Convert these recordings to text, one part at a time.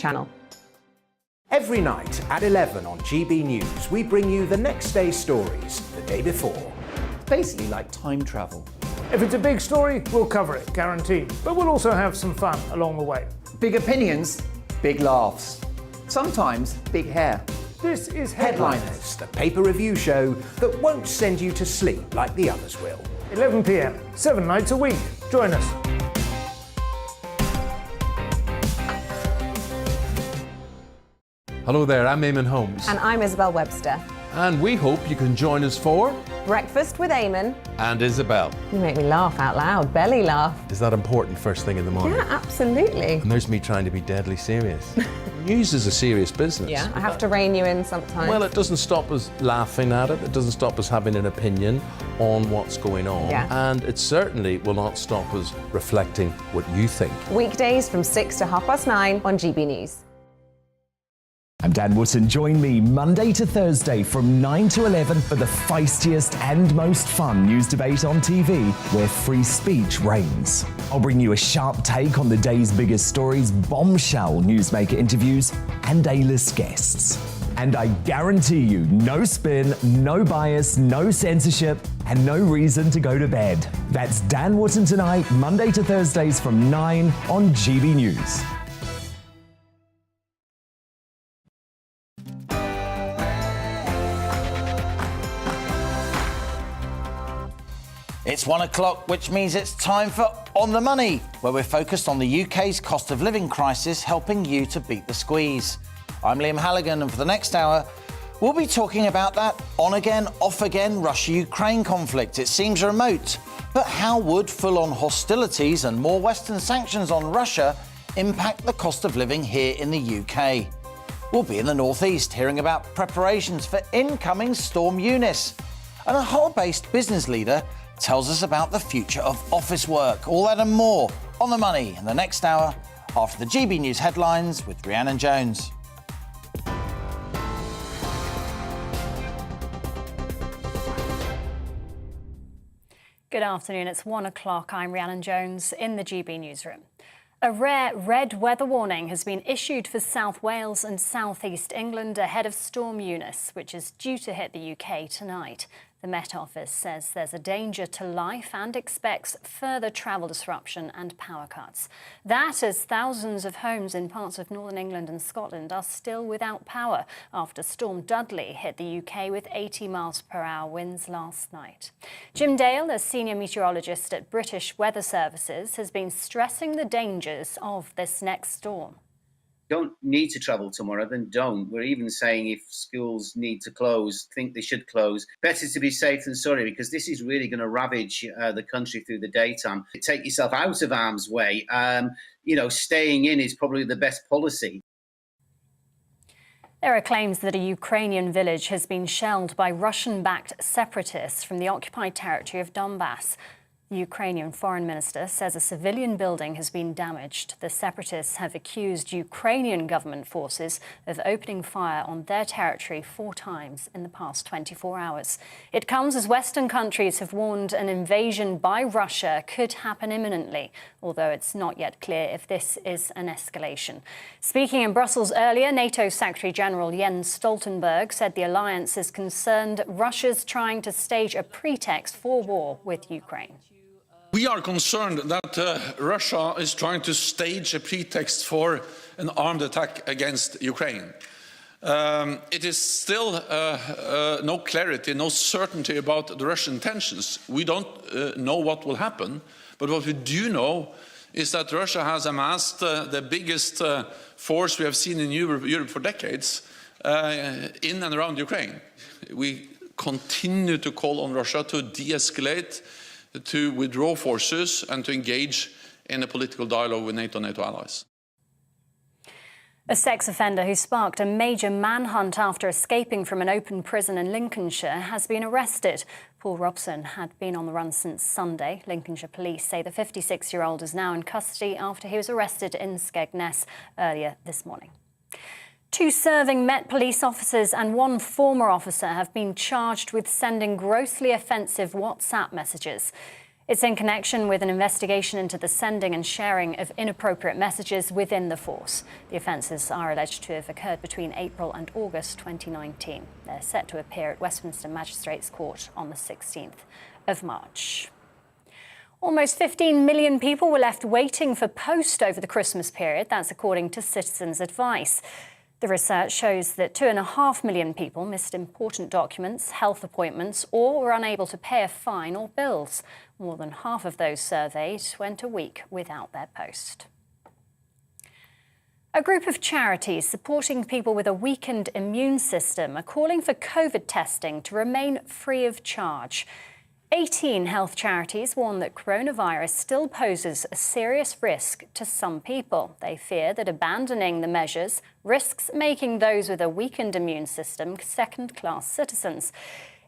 channel. Every night at 11 on GB News, we bring you the next day's stories the day before. Basically like time travel. If it's a big story, we'll cover it, guaranteed. But we'll also have some fun along the way. Big opinions, big laughs. Sometimes big hair. This is Headliners, the paper review show that won't send you to sleep like the others will. 11 p.m, 7 nights a week. Join us. Hello there, I'm Eamon Holmes. And I'm Isabel Webster. And we hope you can join us for Breakfast with Eamon. And Isabel. You make me laugh out loud, belly laugh. Is that important first thing in the morning? Yeah, absolutely. And there's me trying to be deadly serious. News is a serious business. Yeah, I have to rein you in sometimes. Well, it doesn't stop us laughing at it. It doesn't stop us having an opinion on what's going on. Yeah. And it certainly will not stop us reflecting what you think. Weekdays from 6 to 9:30 on GB News. I'm Dan Wootton. Join me Monday to Thursday from 9 to 11 for the feistiest and most fun news debate on TV, where free speech reigns. I'll bring you a sharp take on the day's biggest stories, bombshell newsmaker interviews, and A-list guests. And I guarantee you, no spin, no bias, no censorship, and no reason to go to bed. That's Dan Wootton tonight, Monday to Thursdays from 9 on GB News. It's 1 o'clock, which means it's time for On the Money, where we're focused on the UK's cost of living crisis, helping you to beat the squeeze. I'm Liam Halligan, and for the next hour, we'll be talking about that on-again, off-again Russia-Ukraine conflict. It seems remote, but how would full-on hostilities and more Western sanctions on Russia impact the cost of living here in the UK? We'll be in the northeast hearing about preparations for incoming Storm Eunice. And a Hull-based business leader tells us about the future of office work. All that and more on The Money in the next hour after the GB News headlines with Rhiannon Jones. Good afternoon, it's 1 o'clock. I'm Rhiannon Jones in the GB Newsroom. A rare red weather warning has been issued for South Wales and South East England ahead of Storm Eunice, which is due to hit the UK tonight. The Met Office says there's a danger to life and expects further travel disruption and power cuts. That as thousands of homes in parts of northern England and Scotland are still without power after Storm Dudley hit the UK with 80 miles per hour winds last night. Jim Dale, a senior meteorologist at British Weather Services, has been stressing the dangers of this next storm. Don't need to travel tomorrow, then don't. We're even saying if schools need to close, think they should close. Better to be safe than sorry, because this is really going to ravage the country through the daytime. Take yourself out of harm's way. Staying in is probably the best policy. There are claims that a Ukrainian village has been shelled by Russian-backed separatists from the occupied territory of Donbass. The Ukrainian foreign minister says a civilian building has been damaged. The separatists have accused Ukrainian government forces of opening fire on their territory 4 times in the past 24 hours. It comes as Western countries have warned an invasion by Russia could happen imminently, although it's not yet clear if this is an escalation. Speaking in Brussels earlier, NATO Secretary-General Jens Stoltenberg said the alliance is concerned Russia's trying to stage a pretext for war with Ukraine. We are concerned that Russia is trying to stage a pretext for an armed attack against Ukraine. It is still no clarity, no certainty about the Russian intentions. We don't know what will happen, but what we do know is that Russia has amassed the biggest force we have seen in Europe for decades in and around Ukraine. We continue to call on Russia to de-escalate, to withdraw forces and to engage in a political dialogue with NATO allies. A sex offender who sparked a major manhunt after escaping from an open prison in Lincolnshire has been arrested. Paul Robson had been on the run since Sunday. Lincolnshire police say the 56-year-old is now in custody after he was arrested in Skegness earlier this morning. 2 serving Met police officers and 1 former officer have been charged with sending grossly offensive WhatsApp messages. It's in connection with an investigation into the sending and sharing of inappropriate messages within the force. The offences are alleged to have occurred between April and August 2019. They're set to appear at Westminster Magistrates Court on the 16th of March. Almost 15 million people were left waiting for post over the Christmas period. That's according to Citizens Advice. The research shows that 2.5 million people missed important documents, health appointments, or were unable to pay a fine or bills. More than half of those surveyed went a week without their post. A group of charities supporting people with a weakened immune system are calling for COVID testing to remain free of charge. 18 health charities warn that coronavirus still poses a serious risk to some people. They fear that abandoning the measures risks making those with a weakened immune system second-class citizens.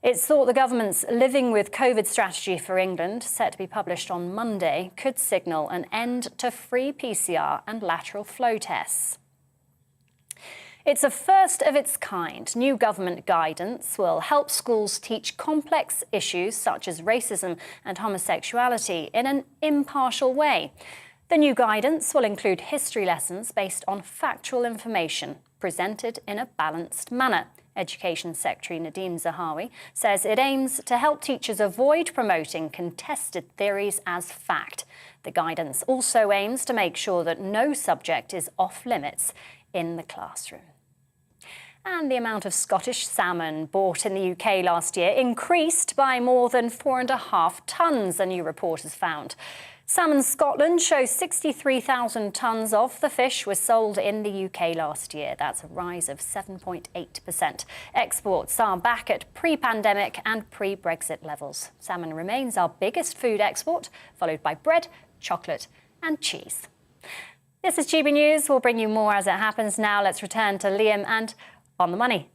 It's thought the government's Living with COVID strategy for England, set to be published on Monday, could signal an end to free PCR and lateral flow tests. It's a first of its kind. New government guidance will help schools teach complex issues such as racism and homosexuality in an impartial way. The new guidance will include history lessons based on factual information, presented in a balanced manner. Education Secretary Nadine Zahawi says it aims to help teachers avoid promoting contested theories as fact. The guidance also aims to make sure that no subject is off limits in the classroom. And the amount of Scottish salmon bought in the UK last year increased by more than 4.5 tonnes, a new report has found. Salmon Scotland shows 63,000 tonnes of the fish was sold in the UK last year. That's a rise of 7.8%. Exports are back at pre-pandemic and pre-Brexit levels. Salmon remains our biggest food export, followed by bread, chocolate and cheese. This is GB News. We'll bring you more as it happens now. Let's return to Liam and On the Money.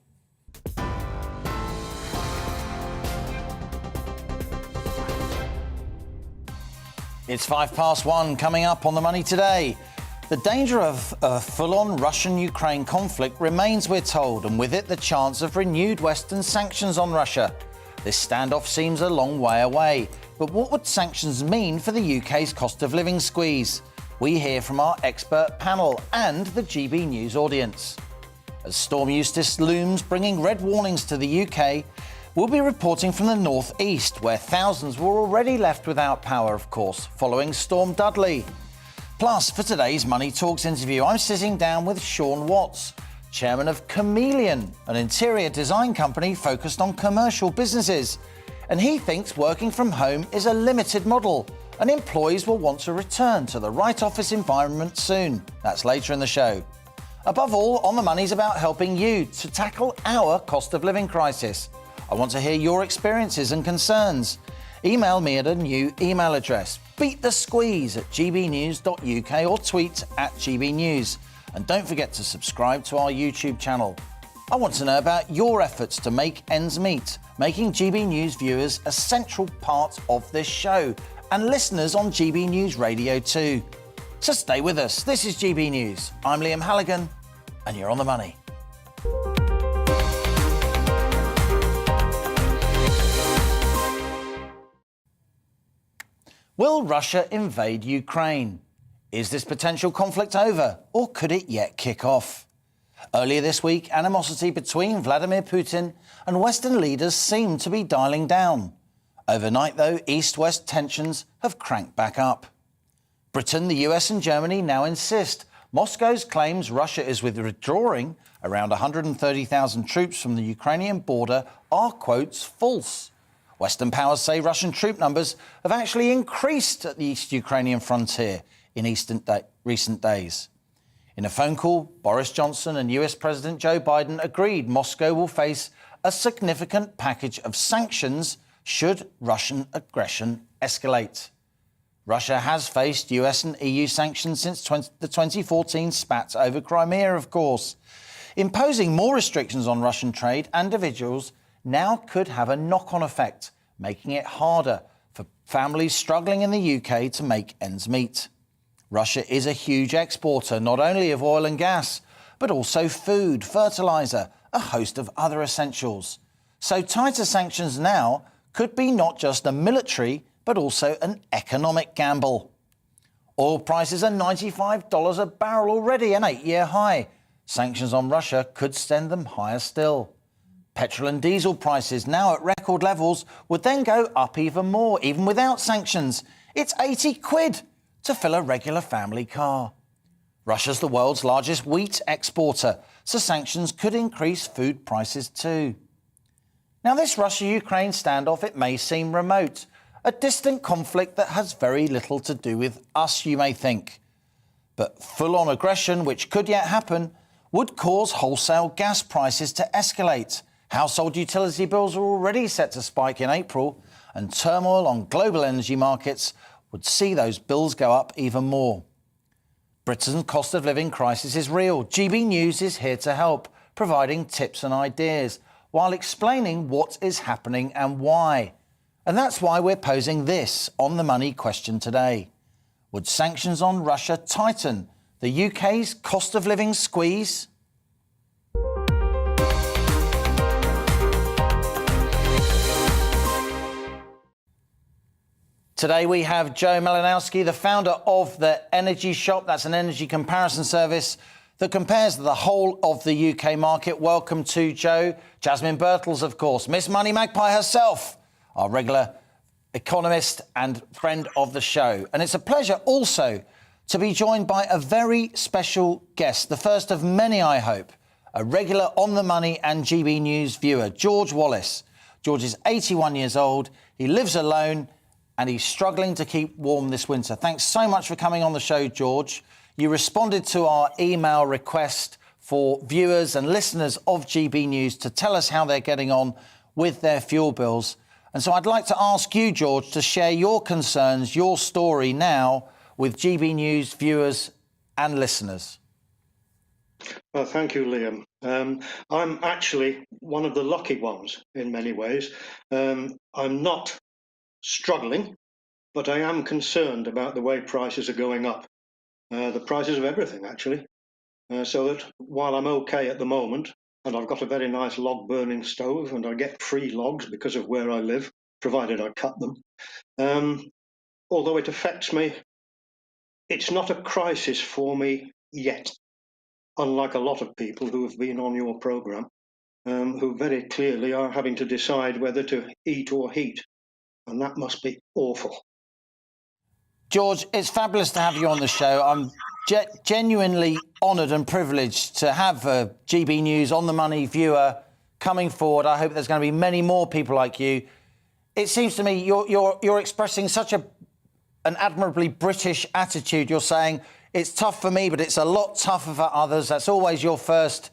It's 1:05 coming up on The Money today. The danger of a full-on Russian-Ukraine conflict remains, we're told, and with it the chance of renewed Western sanctions on Russia. This standoff seems a long way away, but what would sanctions mean for the UK's cost of living squeeze? We hear from our expert panel and the GB News audience. As Storm Eustace looms, bringing red warnings to the UK, we'll be reporting from the northeast, where thousands were already left without power, of course, following Storm Dudley. Plus, for today's Money Talks interview, I'm sitting down with SHAUN Watts, chairman of Chameleon, an interior design company focused on commercial businesses. And he thinks working from home is a limited model, and employees will want to return to the right office environment soon. That's later in the show. Above all, On the Money's about helping you to tackle our cost of living crisis. I want to hear your experiences and concerns. Email me at a new email address, beatthesqueeze@gbnews.uk, or tweet @gbnews. And don't forget to subscribe to our YouTube channel. I want to know about your efforts to make ends meet, making GB News viewers a central part of this show, and listeners on GB News Radio too. So stay with us. This is GB News. I'm Liam Halligan, and you're On the Money. Will Russia invade Ukraine? Is this potential conflict over, or could it yet kick off? Earlier this week, animosity between Vladimir Putin and Western leaders seemed to be dialing down. Overnight, though, East-West tensions have cranked back up. Britain, the US and Germany now insist Moscow's claims Russia is withdrawing around 130,000 troops from the Ukrainian border are, quotes, false. Western powers say Russian troop numbers have actually increased at the East Ukrainian frontier in recent days. In a phone call, Boris Johnson and US President Joe Biden agreed Moscow will face a significant package of sanctions should Russian aggression escalate. Russia has faced US and EU sanctions since the 2014 spat over Crimea, of course. Imposing more restrictions on Russian trade and individuals now could have a knock-on effect, making it harder for families struggling in the UK to make ends meet. Russia is a huge exporter, not only of oil and gas, but also food, fertiliser, a host of other essentials. So tighter sanctions now could be not just a military, but also an economic gamble. Oil prices are $95 a barrel already, an 8-year high. Sanctions on Russia could send them higher still. Petrol and diesel prices, now at record levels, would then go up even more, even without sanctions. It's 80 quid to fill a regular family car. Russia's the world's largest wheat exporter, so sanctions could increase food prices too. Now, this Russia-Ukraine standoff, it may seem remote, a distant conflict that has very little to do with us, you may think. But full-on aggression, which could yet happen, would cause wholesale gas prices to escalate. Household utility bills are already set to spike in April, and turmoil on global energy markets would see those bills go up even more. Britain's cost of living crisis is real. GB News is here to help, providing tips and ideas, while explaining what is happening and why. And that's why we're posing this on the money question today. Would sanctions on Russia tighten the UK's cost of living squeeze? Today we have Joe Malinowski, the founder of the Energy Shop. That's an energy comparison service that compares the whole of the UK market. Welcome to Joe. Jasmine Birtles, of course, Miss Money Magpie herself, our regular economist and friend of the show. And it's a pleasure also to be joined by a very special guest, the first of many, I hope, a regular On the Money and GB News viewer, George Wallace. George is 81 years old. He lives alone and he's struggling to keep warm this winter. Thanks so much for coming on the show, George. You responded to our email request for viewers and listeners of GB News to tell us how they're getting on with their fuel bills. And so I'd like to ask you, George, to share your concerns, your story now with GB News viewers and listeners. Well, thank you, Liam. I'm actually one of the lucky ones in many ways. I'm not struggling, but I am concerned about the way prices are going up. The prices of everything, actually. So that while I'm okay at the moment, and I've got a very nice log burning stove and I get free logs because of where I live, provided I cut them, although it affects me, it's not a crisis for me yet, unlike a lot of people who have been on your programme, who very clearly are having to decide whether to eat or heat. And that must be awful. George, it's fabulous to have you on the show. I'm genuinely honoured and privileged to have a GB News On the Money viewer coming forward. I hope there's going to be many more people like you. It seems to me you're expressing such an admirably British attitude. You're saying it's tough for me, but it's a lot tougher for others. That's always your first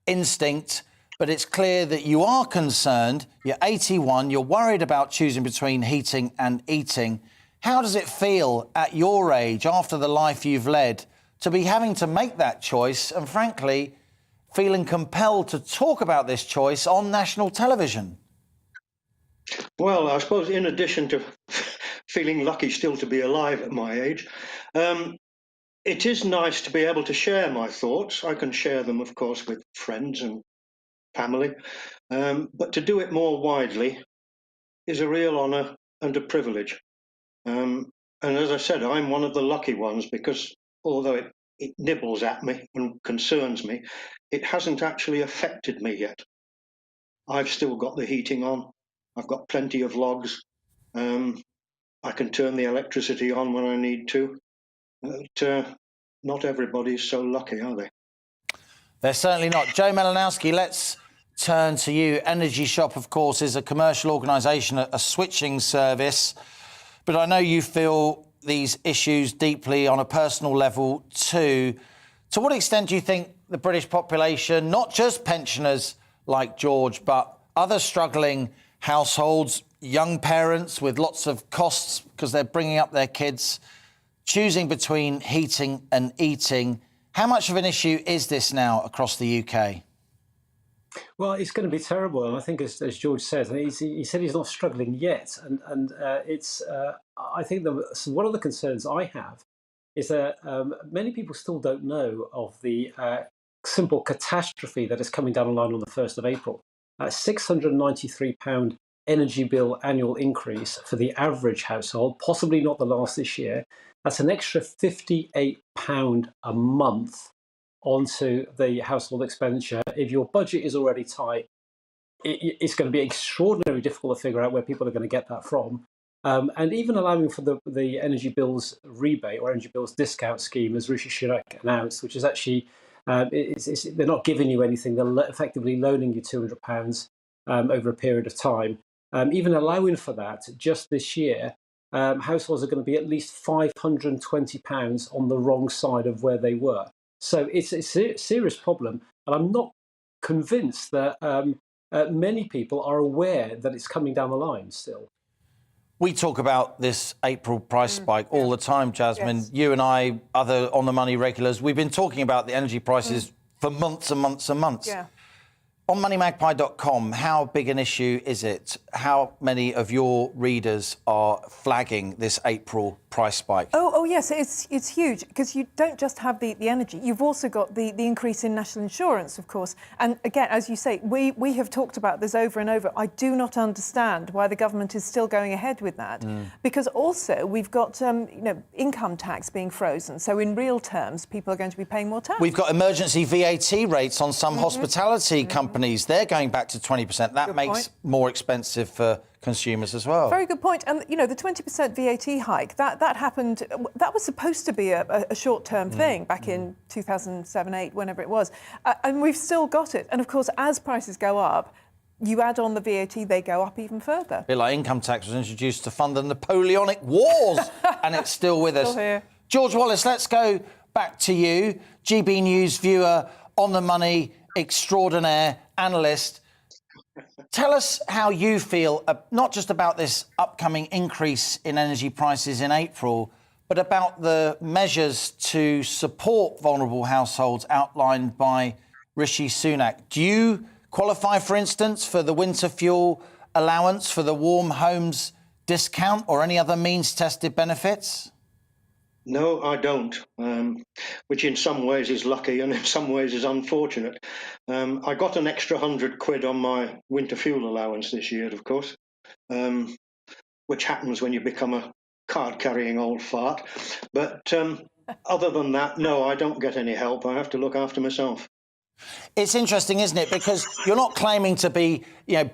instinct. But it's clear that you are concerned. You're 81. You're worried about choosing between heating and eating. How does it feel at your age, after the life you've led, to be having to make that choice and, frankly, feeling compelled to talk about this choice on national television? Well, I suppose in addition to feeling lucky still to be alive at my age, it is nice to be able to share my thoughts. I can share them, of course, with friends and family, but to do it more widely is a real honour and a privilege. And as I said, I'm one of the lucky ones because although it nibbles at me and concerns me, it hasn't actually affected me yet. I've still got the heating on. I've got plenty of logs. I can turn the electricity on when I need to. But not everybody's so lucky, are they? They're certainly not. Joe Malinowski, let's turn to you. Energy Shop, of course, is a commercial organisation, a switching service. But I know you feel these issues deeply on a personal level too. To what extent do you think the British population, not just pensioners like George, but other struggling households, young parents with lots of costs because they're bringing up their kids, choosing between heating and eating, how much of an issue is this now across the UK? Well, it's going to be terrible, and I think, as George said, he said he's not struggling yet, and it's. I think one of the concerns I have is that many people still don't know of the simple catastrophe that is coming down the line on the 1st of April. £693 energy bill annual increase for the average household, possibly not the last this year, that's an extra £58 a month onto the household expenditure. If your budget is already tight, it's going to be extraordinarily difficult to figure out where people are going to get that from. And even allowing for the energy bills rebate or energy bills discount scheme, as Rishi Sunak announced, which is actually, they're not giving you anything, they're effectively loaning you £200 over a period of time. Even allowing for that, just this year, households are going to be at least £520 on the wrong side of where they were. So it's a serious problem, and I'm not convinced that many people are aware that it's coming down the line still. We talk about this April price spike all the time, Jasmine. Yes. You and I, other On the Money regulars, we've been talking about the energy prices for months and months and months. Yeah. On moneymagpie.com, how big an issue is it? How many of your readers are flagging this April price spike? Oh yes, it's huge, because you don't just have the energy. You've also got the increase in national insurance, of course. And again, as you say, we have talked about this over and over. I do not understand why the government is still going ahead with that, because also we've got income tax being frozen. So in real terms, people are going to be paying more tax. We've got emergency VAT rates on some hospitality companies. They're going back to 20%. That makes more expensive for consumers as well. Very good point. And, the 20% VAT hike, that happened, that was supposed to be a short-term thing back in 2007, 8, whenever it was. And we've still got it. And, of course, as prices go up, you add on the VAT, they go up even further. A bit like income tax was introduced to fund the Napoleonic Wars, and it's still with us. Still here. George Wallace, let's go back to you. GB News viewer, On the Money, extraordinaire, analyst. Tell us how you feel, not just about this upcoming increase in energy prices in April, but about the measures to support vulnerable households outlined by Rishi Sunak. Do you qualify, for instance, for the winter fuel allowance, for the warm homes discount, or any other means-tested benefits? No, I don't, which in some ways is lucky and in some ways is unfortunate. I got an extra £100 on my winter fuel allowance this year, of course, which happens when you become a card-carrying old fart. But other than that, no, I don't get any help. I have to look after myself. It's interesting, isn't it? Because you're not claiming to be,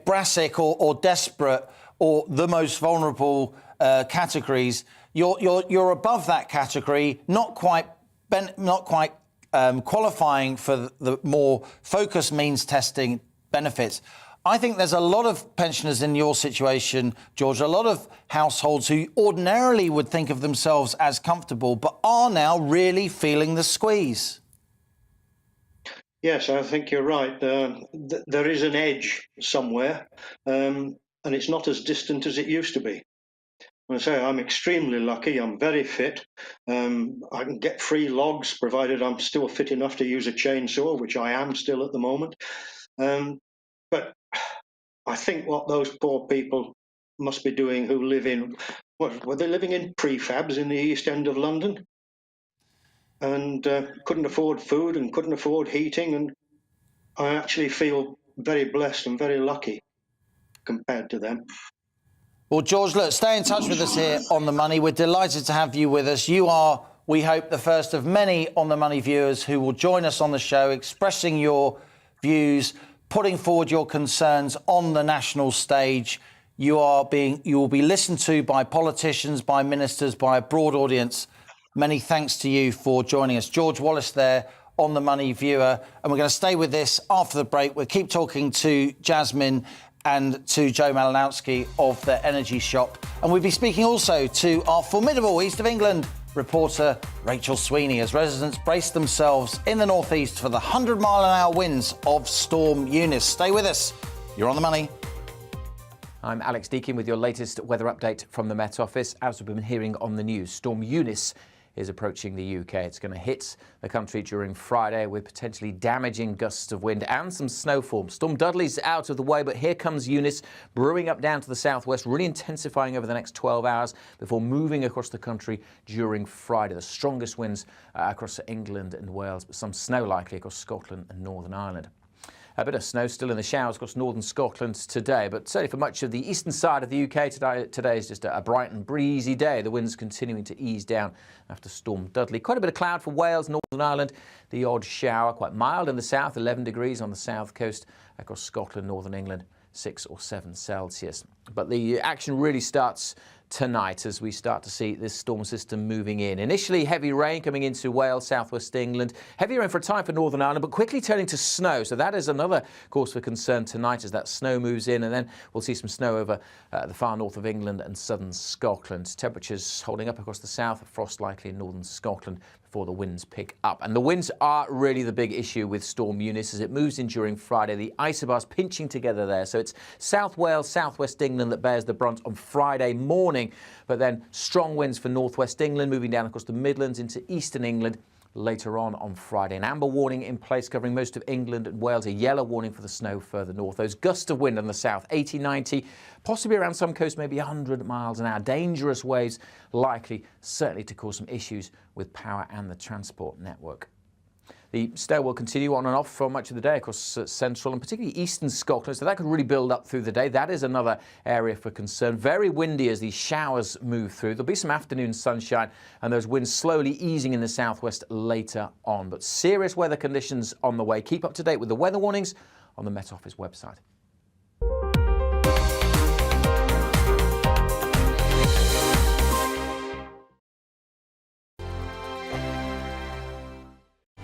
brassic or desperate or the most vulnerable categories. You're above that category, not quite qualifying for the more focused means testing benefits. I think there's a lot of pensioners in your situation, George, a lot of households who ordinarily would think of themselves as comfortable, but are now really feeling the squeeze. Yes, I think you're right. There is an edge somewhere, and it's not as distant as it used to be. I say I'm extremely lucky. I'm very fit. I can get free logs, provided I'm still fit enough to use a chainsaw, which I am still at the moment. But I think what those poor people must be doing who live in, were they living in prefabs in the East End of London? And couldn't afford food and couldn't afford heating. And I actually feel very blessed and very lucky compared to them. Well, George, look, stay in touch with us here on The Money. We're delighted to have you with us. You are, we hope, the first of many On The Money viewers who will join us on the show, expressing your views, putting forward your concerns on the national stage. You will be listened to by politicians, by ministers, by a broad audience. Many thanks to you for joining us. George Wallace there, On The Money viewer. And we're going to stay with this after the break. We'll keep talking to Jasmine and to Joe Malinowski of the Energy Shop. And we'll be speaking also to our formidable East of England reporter, Rachel Sweeney, as residents brace themselves in the northeast for the 100-mile-an-hour winds of Storm Eunice. Stay with us. You're On The Money. I'm Alex Deakin with your latest weather update from the Met Office. As we've been hearing on the news, Storm Eunice is approaching the UK. It's going to hit the country during Friday with potentially damaging gusts of wind and some snowfall. Storm Dudley's out of the way, but here comes Eunice, brewing up down to the southwest, really intensifying over the next 12 hours before moving across the country during Friday. The strongest winds across England and Wales, but some snow likely across Scotland and Northern Ireland. A bit of snow still in the showers across northern Scotland today, but certainly for much of the eastern side of the UK today is just a bright and breezy day. The wind's continuing to ease down after Storm Dudley. Quite a bit of cloud for Wales, Northern Ireland, the odd shower, quite mild in the south, 11 degrees on the south coast, across Scotland, Northern England, 6 or 7 Celsius. But the action really starts tonight as we start to see this storm system moving in. Initially heavy rain coming into Wales, southwest England. Heavy rain for a time for Northern Ireland, but quickly turning to snow. So that is another cause for concern tonight as that snow moves in, and then we'll see some snow over the far north of England and southern Scotland. Temperatures holding up across the south, frost likely in northern Scotland before the winds pick up. And the winds are really the big issue with Storm Eunice as it moves in during Friday. The isobars pinching together there. So it's South Wales, southwest England that bears the brunt on Friday morning, but then strong winds for northwest England moving down across the Midlands into eastern England later on Friday. An amber warning in place covering most of England and Wales, a yellow warning for the snow further north. Those gusts of wind on the south, 80, 90, possibly around some coasts, maybe 100 miles an hour. Dangerous waves likely, certainly to cause some issues with power and the transport network. The snow will continue on and off for much of the day across central and particularly eastern Scotland, so that could really build up through the day. That is another area for concern. Very windy as these showers move through. There'll be some afternoon sunshine and those winds slowly easing in the southwest later on. But serious weather conditions on the way. Keep up to date with the weather warnings on the Met Office website.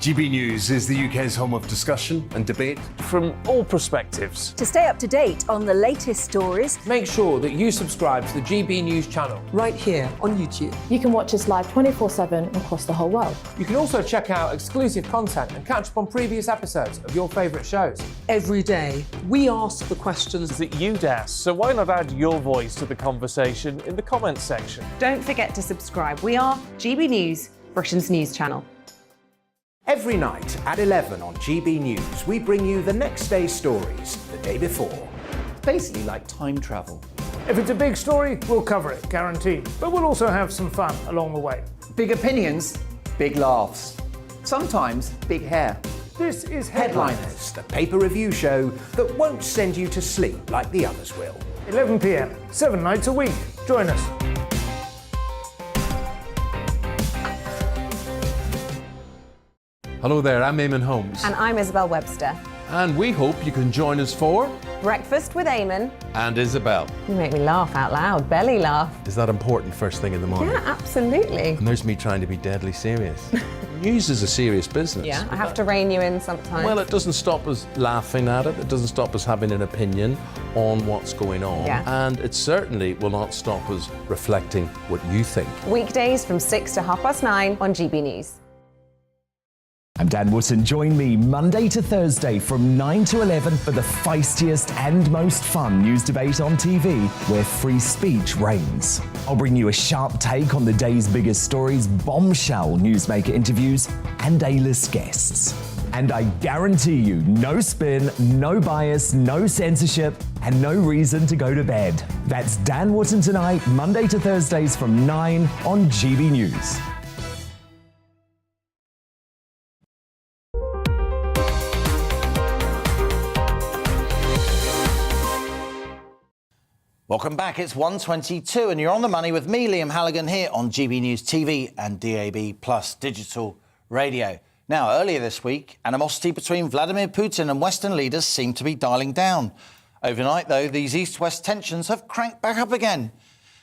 GB News is the UK's home of discussion and debate from all perspectives. To stay up to date on the latest stories, make sure that you subscribe to the GB News channel right here on YouTube. You can watch us live 24/7 across the whole world. You can also check out exclusive content and catch up on previous episodes of your favourite shows. Every day, we ask the questions that you'd ask, so why not add your voice to the conversation in the comments section? Don't forget to subscribe. We are GB News, Britain's news channel. Every night at 11 on GB News, we bring you the next day's stories the day before. Basically like time travel. If it's a big story, we'll cover it, guaranteed. But we'll also have some fun along the way. Big opinions, big laughs. Sometimes big hair. This is Headliners, the paper review show that won't send you to sleep like the others will. 11 p.m, 7 nights a week. Join us. Hello there, I'm Eamon Holmes. And I'm Isabel Webster. And we hope you can join us for Breakfast with Eamon and Isabel. You make me laugh out loud, belly laugh. Is that important first thing in the morning? Yeah, absolutely. And there's me trying to be deadly serious. News is a serious business. Yeah, I have to rein you in sometimes. Well, it doesn't stop us laughing at it. It doesn't stop us having an opinion on what's going on. Yeah. And it certainly will not stop us reflecting what you think. Weekdays from 6 to 9:30 on GB News. I'm Dan Wootton. Join me Monday to Thursday from 9 to 11 for the feistiest and most fun news debate on TV, where free speech reigns. I'll bring you a sharp take on the day's biggest stories, bombshell newsmaker interviews, and A-list guests. And I guarantee you, no spin, no bias, no censorship, and no reason to go to bed. That's Dan Wootton tonight, Monday to Thursdays from 9 on GB News. Welcome back. It's 1:22 and you're on the money with me, Liam Halligan, here on GB News TV and DAB Plus digital radio. Now, earlier this week, animosity between Vladimir Putin and Western leaders seemed to be dialing down. Overnight, though, these east-west tensions have cranked back up again.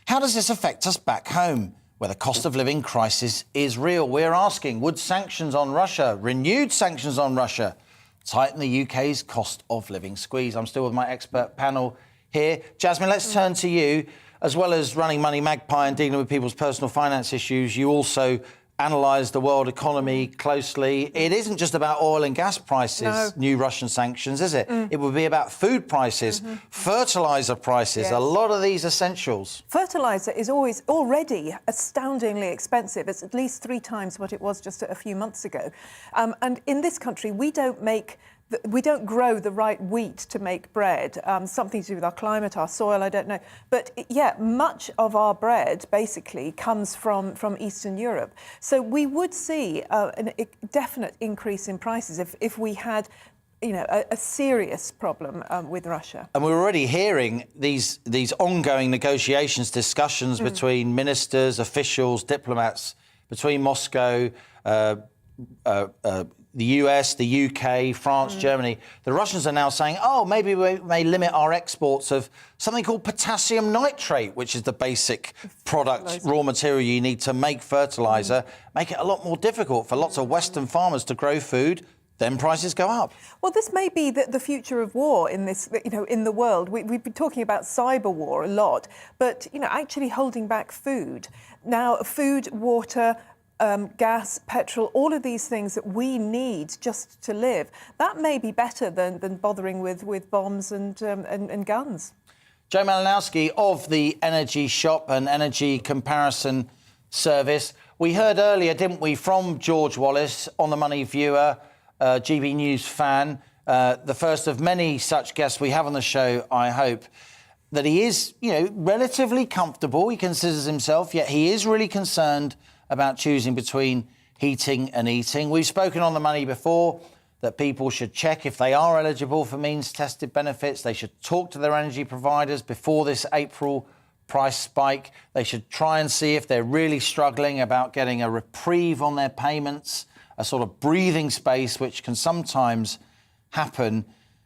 How does this affect us back home, where the cost of living crisis is real? We're asking, would sanctions on Russia, renewed sanctions on Russia, tighten the UK's cost of living squeeze? I'm still with my expert panel here. Jasmine, let's turn to you. As well as running Money Magpie and dealing with people's personal finance issues, you also analyse the world economy closely. It isn't just about oil and gas prices, new Russian sanctions, is it? It would be about food prices, fertiliser prices, a lot of these essentials. Fertiliser is already astoundingly expensive. It's at least 3 times what it was just a few months ago. And in this country, we don't grow the right wheat to make bread. Something to do with our climate, our soil, I don't know. But yeah, much of our bread basically comes from Eastern Europe. So we would see a definite increase in prices if we had a serious problem with Russia. And we're already hearing these ongoing negotiations, discussions between ministers, officials, diplomats, between Moscow, the US, the UK, France, Germany. The Russians are now saying, oh, maybe we may limit our exports of something called potassium nitrate, which is the basic product, raw material you need to make fertiliser, make it a lot more difficult for lots of Western farmers to grow food. Then prices go up. Well, this may be the future of war in this, in the world. We've been talking about cyber war a lot, but, actually holding back food. Now, food, water, gas, petrol, all of these things that we need just to live, that may be better than bothering with bombs and guns. Joe Malinowski of the Energy Shop and Energy Comparison Service. We heard earlier, didn't we, from George Wallace on the Money viewer, GB News fan, the first of many such guests we have on the show, I hope, that he is, relatively comfortable. He considers himself, yet he is really concerned about choosing between heating and eating. We've spoken on the Money before that people should check if they are eligible for means-tested benefits. They should talk to their energy providers before this April price spike. They should try and see if they're really struggling about getting a reprieve on their payments, a sort of breathing space, which can sometimes happen.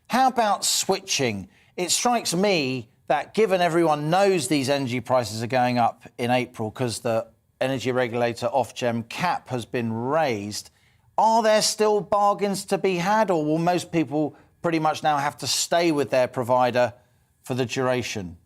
How about switching? It strikes me that given everyone knows these energy prices are going up in April because the energy regulator Ofgem cap has been raised, are there still bargains to be had, or will most people pretty much now have to stay with their provider for the duration?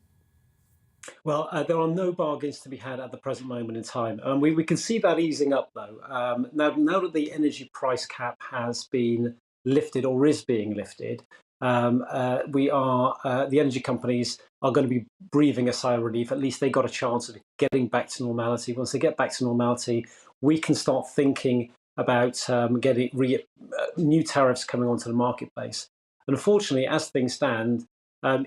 Well, there are no bargains to be had at the present moment in time. We can see that easing up, though. Now that the energy price cap has been lifted or is being lifted, the energy companies are going to be breathing a sigh of relief. At least they got a chance of getting back to normality. Once they get back to normality, we can start thinking about getting new tariffs coming onto the marketplace. And unfortunately, as things stand,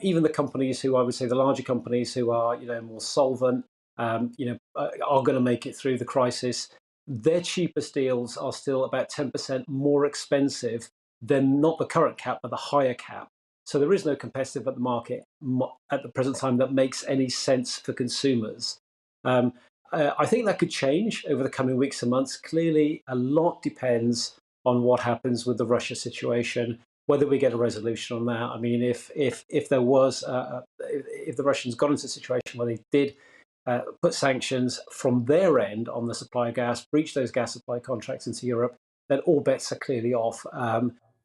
even the companies who, I would say, the larger companies who are, more solvent, are going to make it through the crisis. Their cheapest deals are still about 10% more expensive than not the current cap, but the higher cap. So there is no competitive at the market at the present time that makes any sense for consumers. I think that could change over the coming weeks and months. Clearly, a lot depends on what happens with the Russia situation, whether we get a resolution on that. I mean, if there was, if the Russians got into a situation where they did put sanctions from their end on the supply of gas, breach those gas supply contracts into Europe, then all bets are clearly off.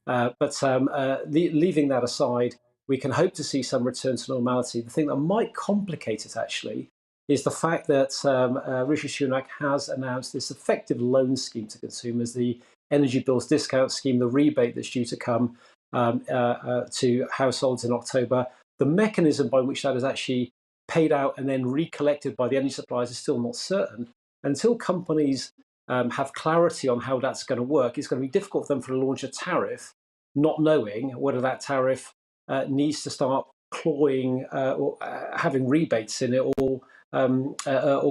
Leaving that aside, we can hope to see some return to normality. The thing that might complicate it, actually, is the fact that Rishi Sunak has announced this effective loan scheme to consumers, the energy bills discount scheme, the rebate that's due to come to households in October. The mechanism by which that is actually paid out and then recollected by the energy suppliers is still not certain. Until companies have clarity on how that's going to work, it's going to be difficult for them to launch a tariff, not knowing whether that tariff needs to start clawing or having rebates in it, or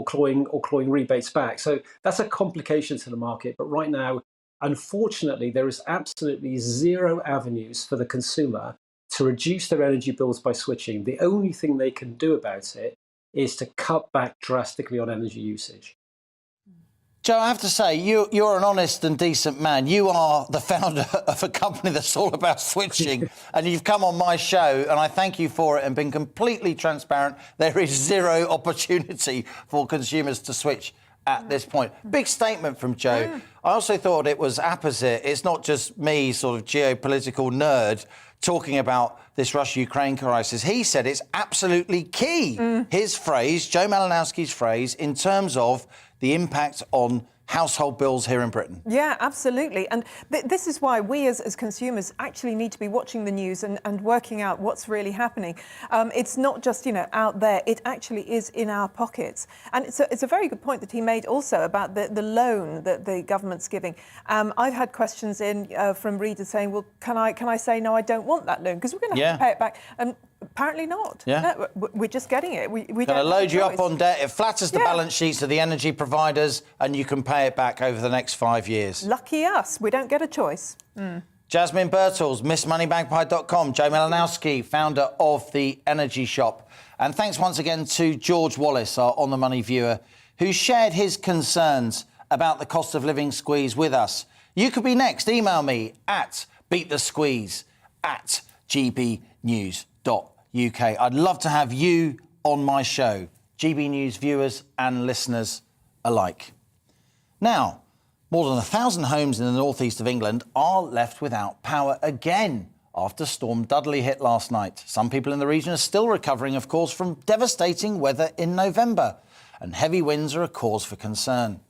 clawing rebates back. So that's a complication to the market. But right now, unfortunately, there is absolutely zero avenues for the consumer to reduce their energy bills by switching. The only thing they can do about it is to cut back drastically on energy usage. Joe, I have to say, you're an honest and decent man. You are the founder of a company that's all about switching, and you've come on my show, and I thank you for it and been completely transparent. There is zero opportunity for consumers to switch at this point. Big statement from Joe. I also thought it was apposite. It's not just me, sort of geopolitical nerd, talking about this Russia-Ukraine crisis. He said it's absolutely key. His phrase, Joe Malinowski's phrase, in terms of the impact on household bills here in Britain. Yeah, absolutely. And this is why we as consumers actually need to be watching the news and working out what's really happening. It's not just, out there. It actually is in our pockets. And it's a very good point that he made also about the loan that the government's giving. I've had questions in from readers saying, well, can I say, no, I don't want that loan? Because we're going to have to pay it back. And apparently not. Yeah. No, we're just getting it. We going to load you up on debt. It flatters the balance sheets of the energy providers, and you can pay it back over the next 5 years. Lucky us. We don't get a choice. Jasmine Birtles, MissMoneyMagpie.com, Joe Malinowski, founder of The Energy Shop. And thanks once again to George Wallace, our On the Money viewer, who shared his concerns about the cost of living squeeze with us. You could be next. Email me at beatthesqueeze@gbnews.uk. I'd love to have you on my show, GB News viewers and listeners alike. Now, more than 1,000 homes in the northeast of England are left without power again after Storm Dudley hit last night. Some people in the region are still recovering, of course, from devastating weather in November, and heavy winds are a cause for concern.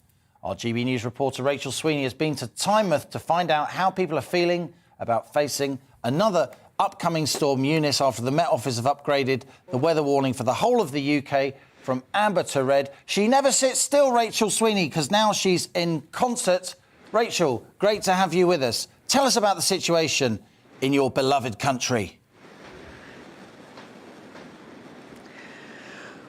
Our GB News reporter Rachel Sweeney has been to Tynemouth to find out how people are feeling about facing another upcoming storm Eunice after the Met Office have upgraded the weather warning for the whole of the UK from amber to red. She never sits still, Rachel Sweeney, because now she's in concert. Rachel, great to have you with us. Tell us about the situation in your beloved country.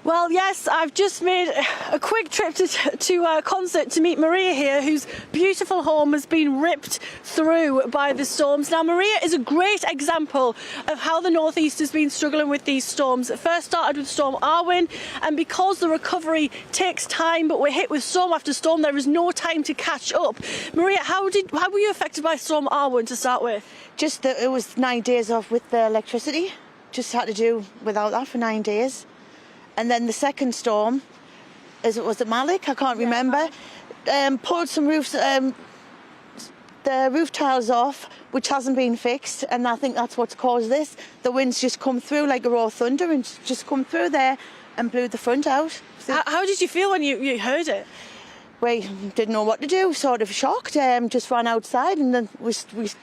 Well, yes, I've just made a quick trip to a concert to meet Maria here, whose beautiful home has been ripped through by the storms. Now, Maria is a great example of how the North East has been struggling with these storms. It first started with Storm Arwen, and because the recovery takes time, but we're hit with storm after storm, there is no time to catch up. Maria, how were you affected by Storm Arwen to start with? Just that it was 9 days off with the electricity. Just had to do without that for 9 days. And then the second storm, was it Malik? I can't remember. Pulled some roofs, the roof tiles off, which hasn't been fixed, and I think that's what's caused this. The winds just come through like a raw thunder and just come through there and blew the front out. So how did you feel when you heard it? We didn't know what to do, sort of shocked. Just ran outside, and then we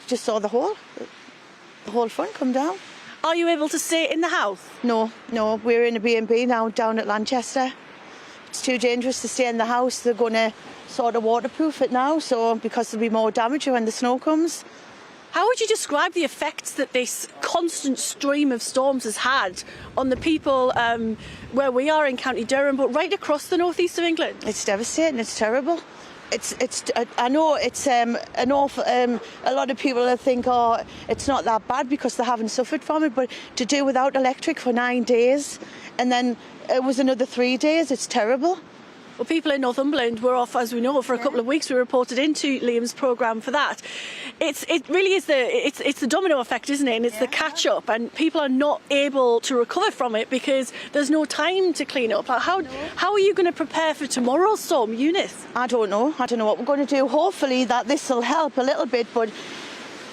just saw the whole front come down. Are you able to stay in the house? No, we're in a B&B now down at Lanchester. It's too dangerous to stay in the house. They're going to sort of waterproof it now, so because there'll be more damage when the snow comes. How would you describe the effects that this constant stream of storms has had on the people where we are in County Durham, but right across the northeast of England? It's devastating. It's terrible. I know it's an awful. A lot of people think, oh, it's not that bad because they haven't suffered from it. But to do without electric for 9 days, and then it was another 3 days. It's terrible. Well, people in Northumberland were off, as we know, for a couple of weeks. We reported into Liam's programme for that. It really is the domino effect, isn't it? And it's the catch up, and people are not able to recover from it because there's no time to clean up. Like how are you going to prepare for tomorrow's storm, Eunice? I don't know what we're going to do. Hopefully that this will help a little bit, but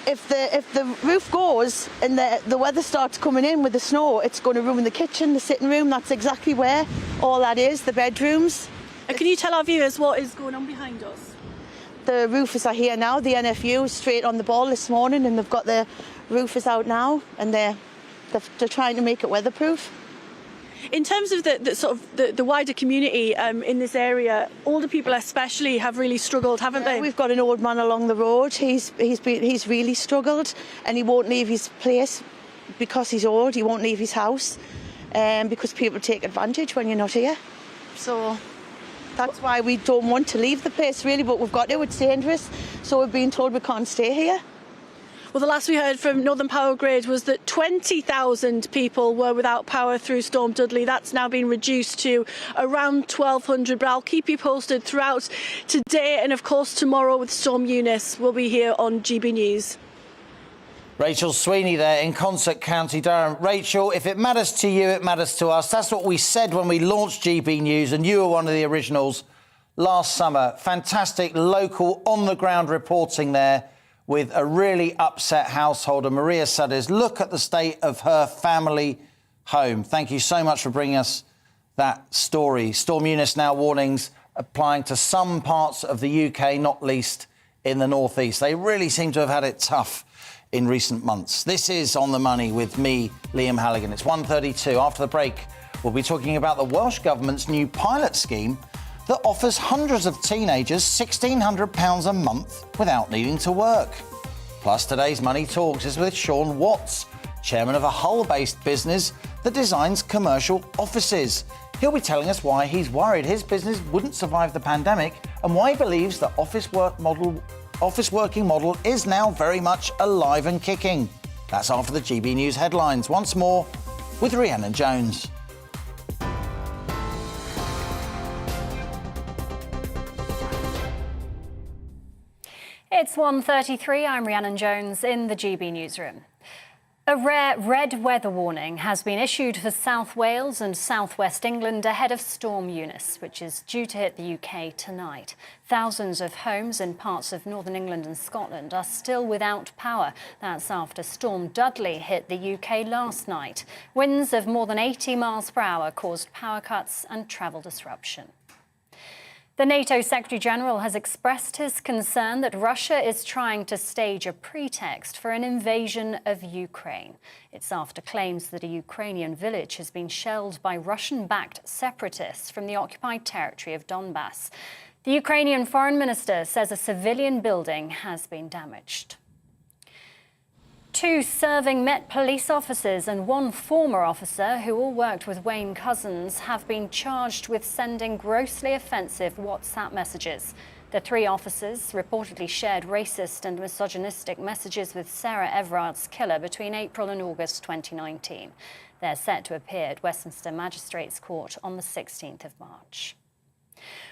if the roof goes and the weather starts coming in with the snow, it's going to ruin the kitchen, the sitting room. That's exactly where all that is, the bedrooms. And can you tell our viewers what is going on behind us? The roofers are here now. The NFU is straight on the ball this morning, and they've got the roofers out now, and they're trying to make it weatherproof. In terms of the wider community in this area, older people especially have really struggled, haven't they? We've got an old man along the road. He's really struggled, and he won't leave his place because he's old. He won't leave his house because people take advantage when you're not here. So that's why we don't want to leave the place, really, but we've got to. It's dangerous, so we're being told we can't stay here. Well, the last we heard from Northern Power Grid was that 20,000 people were without power through Storm Dudley. That's now been reduced to around 1,200, but I'll keep you posted throughout today, and of course tomorrow with Storm Eunice. We'll be here on GB News. Rachel Sweeney there in Concert, County Durham. Rachel, if it matters to you, it matters to us. That's what we said when we launched GB News, and you were one of the originals last summer. Fantastic local, on-the-ground reporting there with a really upset householder, Maria Sudders. Look at the state of her family home. Thank you so much for bringing us that story. Storm Eunice now warnings applying to some parts of the UK, not least in the northeast. They really seem to have had it tough in recent months. This is On the Money with me, Liam Halligan. It's 1:32. After the break, we'll be talking about the Welsh Government's new pilot scheme that offers hundreds of teenagers £1,600 a month without needing to work. Plus, today's Money Talks is with Shaun Watts, chairman of a Hull-based business that designs commercial offices. He'll be telling us why he's worried his business wouldn't survive the pandemic and why he believes the office work model office working model is now very much alive and kicking. That's after the GB News headlines. Once more with Rhiannon Jones. It's 1:33. I'm Rhiannon Jones in the GB newsroom. A rare red weather warning has been issued for South Wales and southwest England ahead of Storm Eunice, which is due to hit the UK tonight. Thousands of homes in parts of northern England and Scotland are still without power. That's after Storm Dudley hit the UK last night. Winds of more than 80 miles per hour caused power cuts and travel disruption. The NATO Secretary-General has expressed his concern that Russia is trying to stage a pretext for an invasion of Ukraine. It's after claims that a Ukrainian village has been shelled by Russian-backed separatists from the occupied territory of Donbass. The Ukrainian Foreign Minister says a civilian building has been damaged. 2 serving Met police officers and 1 former officer who all worked with Wayne Couzens have been charged with sending grossly offensive WhatsApp messages. The 3 officers reportedly shared racist and misogynistic messages with Sarah Everard's killer between April and August 2019. They're set to appear at Westminster Magistrates Court on the 16th of March.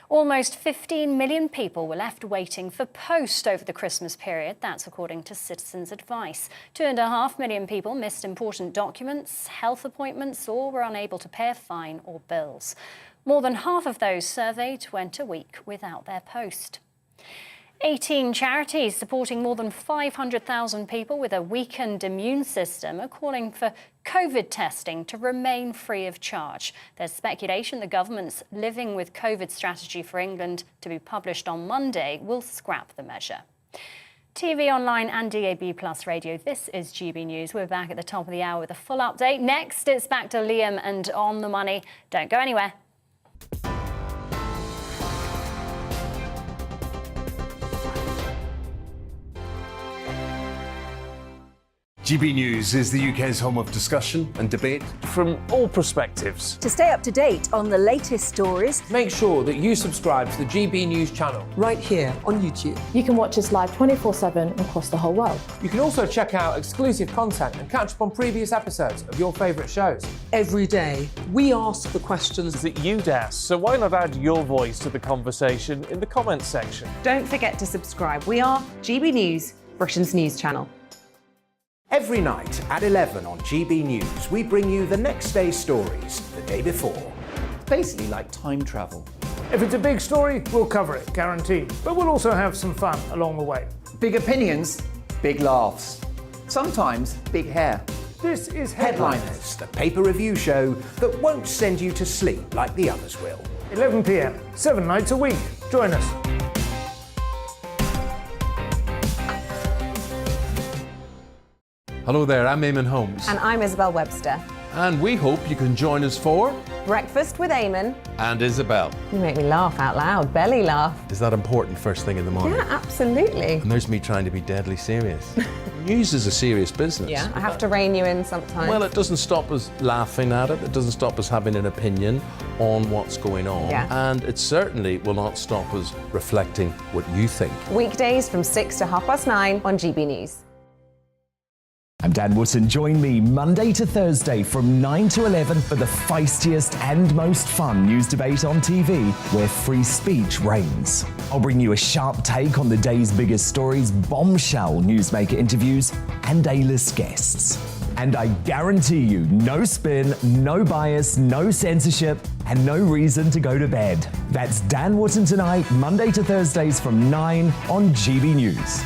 Almost 15 million people were left waiting for post over the Christmas period. That's according to Citizens Advice. 2.5 million people missed important documents, health appointments, or were unable to pay a fine or bills. More than half of those surveyed went a week without their post. 18 charities supporting more than 500,000 people with a weakened immune system are calling for COVID testing to remain free of charge. There's speculation the government's Living with COVID strategy for England, to be published on Monday, will scrap the measure. TV, online and DAB+ radio, this is GB News. We're back at the top of the hour with a full update. Next, it's back to Liam and On the Money. Don't go anywhere. GB News is the UK's home of discussion and debate from all perspectives. To stay up to date on the latest stories, make sure that you subscribe to the GB News channel right here on YouTube. You can watch us live 24/7 across the whole world. You can also check out exclusive content and catch up on previous episodes of your favourite shows. Every day, we ask the questions that you'd ask, so why not add your voice to the conversation in the comments section? Don't forget to subscribe. We are GB News, Britain's news channel. Every night at 11 on GB News, we bring you the next day's stories the day before. It's basically like time travel. If it's a big story, we'll cover it, guaranteed. But we'll also have some fun along the way. Big opinions, big laughs. Sometimes big hair. This is Headliners, the paper review show that won't send you to sleep like the others will. 11 p.m, 7 nights a week. Join us. Hello there, I'm Eamon Holmes. And I'm Isabel Webster. And we hope you can join us for Breakfast with Eamon and Isabel. You make me laugh out loud, belly laugh. Is that important first thing in the morning? Yeah, absolutely. And there's me trying to be deadly serious. News is a serious business. Yeah, I have to rein you in sometimes. Well, it doesn't stop us laughing at it. It doesn't stop us having an opinion on what's going on. Yeah. And it certainly will not stop us reflecting what you think. Weekdays from 6 to 9:30 on GB News. I'm Dan Wootton. Join me Monday to Thursday from 9 to 11 for the feistiest and most fun news debate on TV, where free speech reigns. I'll bring you a sharp take on the day's biggest stories, bombshell newsmaker interviews, and A-list guests. And I guarantee you, no spin, no bias, no censorship, and no reason to go to bed. That's Dan Wootton tonight, Monday to Thursdays from 9 on GB News.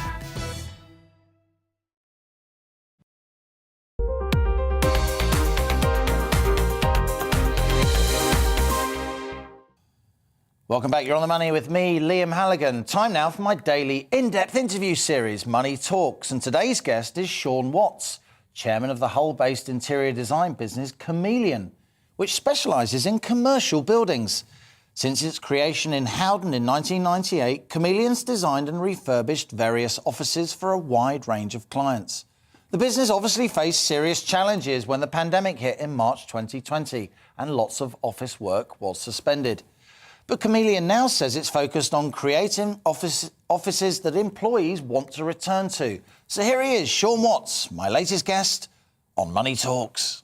Welcome back. You're on the money with me, Liam Halligan. Time now for my daily in-depth interview series, Money Talks. And today's guest is Shaun Watts, chairman of the Hull-based interior design business Chameleon, which specialises in commercial buildings. Since its creation in Howden in 1998, Chameleon's designed and refurbished various offices for a wide range of clients. The business obviously faced serious challenges when the pandemic hit in March 2020 and lots of office work was suspended. But Chameleon now says it's focused on creating offices that employees want to return to. So here he is, Sean Watts, my latest guest on Money Talks.